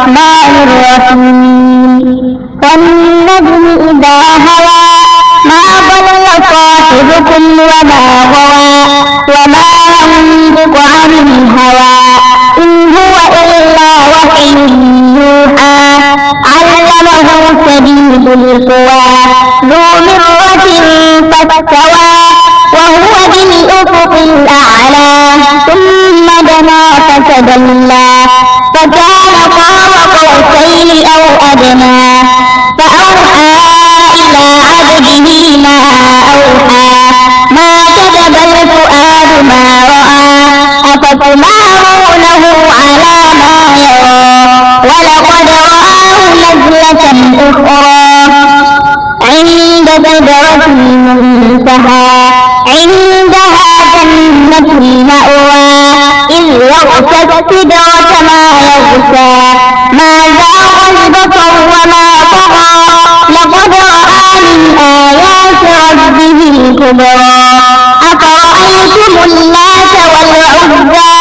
الرحمن الرحيم والنجم إذا هوى ما ضل صاحبكم وما غوى وما ينطق عن الهوى إن هو إلا وحي يوحى علمه شديد القوى ذو مرة فاستوى وهو بالأفق الأعلى ثم دنا فتدلى فكان قاب قوسين أو أدنى فأوحى إلى عبده ما أوحى ما كذب الفؤاد ما رأى أفتمارونه على ما يرى ولقد رآه نزلة أخرى عند سدرة المنتهى عندها جنة المأوى إذ يغشى السدرة ما يغشى ما زاغ البصر وما طغى لقد رأى من آيات ربه الكبرى أفرأيتم اللات والعزى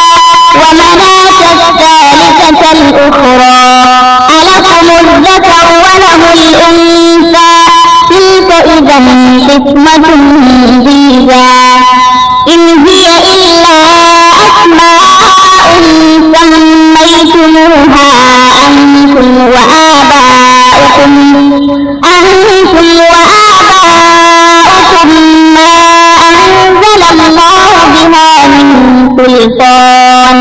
ومناة الثالثة الأخرى ألكم الذكر وله الأنثى تلك إذا قسمة ضيزى إن هي إلا أسماء سميتموها أنتم وآباؤكم ما أنزل الله بها من سلطان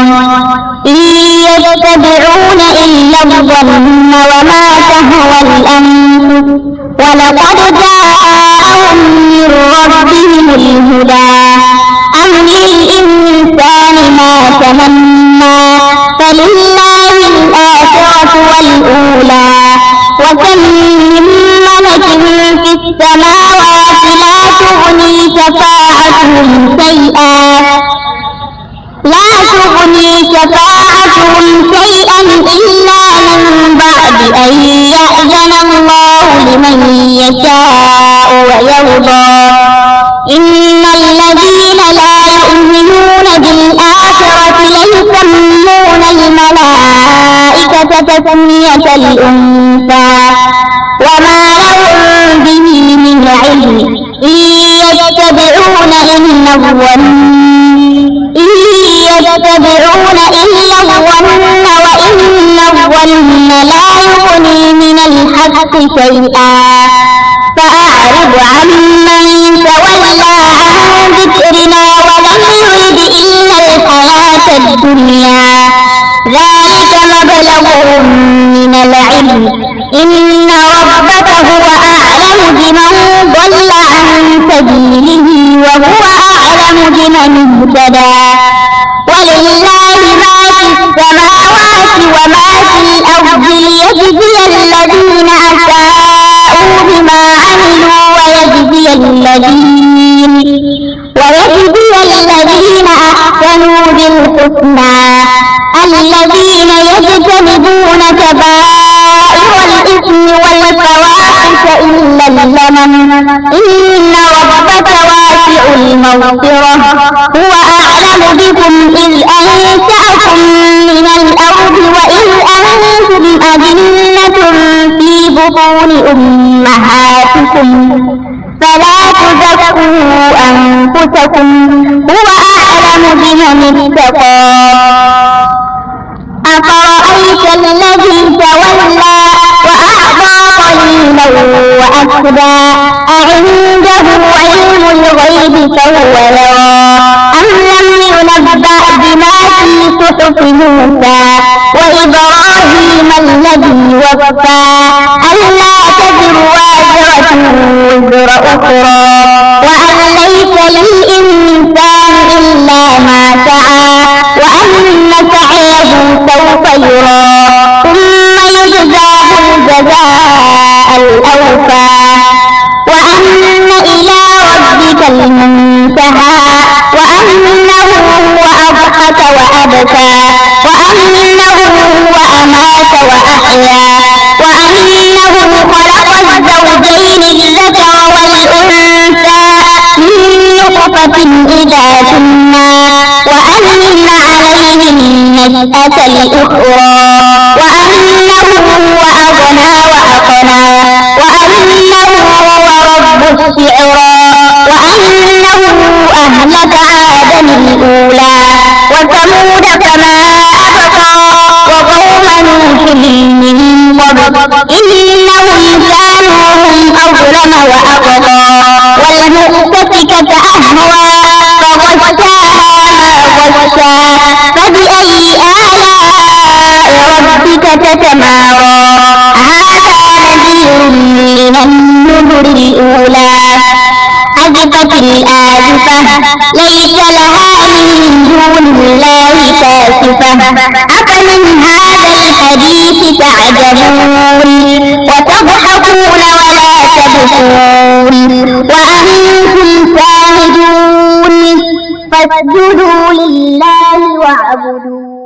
إن يتبعون إلا الظن وما تهوى الأنفس ولقد جاءهم من ربهم الهدى أم للإنسان ما تمنى فلله الآخرة والأولى وكم من ملك في السماوات لا تغني شفاعتهم شيئا إلا من بعد أن يأذن الله لمن يشاء ويرضى إن الذين لا يؤمنون بالآخرة ليسمون الملائكة تسمية الأنثى وما لهم به من علم إن يتبعون إلا الظن وإن الظن لا يغني من الحق شيئا فأعرض عمن تولى عن ذكرنا ولم يرد إلا الحياة الدنيا ذلك مبلغهم من العلم إن ربك هو أعلم بمن ضل عن سبيله وهو أعلم بمن اهتدى ولله ما في السماوات وما في الأرض ليجزي الذين أساءوا بما عملوا ويجزي الذين أحسنوا بالحسنى الذين يجتنبون كبائر الإثم والفواحش إلا اللمم إن ربك واسع المغفرة هو أعلم بكم إذ أنشأكم من الأرض وإذ أنتم أجنة في بطون أمهاتكم فلا تزكوا أنفسكم هو أعلم بمن اتقى أفرأيت الذي تولى وأعطى قليلا وأكدى أعنده علم الغيب فهو يرى أم لم ينبأ بما في صحف موسى وإبراهيم الذي وفى ألا تزر وازرة وزر أخرى وأن ليس للإنسان إلا ما سعى وأن سعيه سوف يرى ثم يجزاه الجزاء الأوفى وأن إلى ربك المنتهى وأنه هو أضحك وأبكى وأنه هو أمات وأحيا وأنه خلق الزوجين الذكر والأنثى من نطفة إذا تمنى وأن عليه النشأة الأخرى وأنه إنهم كانوا هم أظلم وأطغى والمؤتفكة أهوى فغشاها ما غشى فبأي آلاء ربك تتمارى هذا نذير من النذر الأولى أزفت الآزفة ليس لها من دون الله كاشفة أفمن هذا الحديث تعجبون وتضحكون ولا تبكون وأنتم سامدون فاسجدوا لله واعبدوا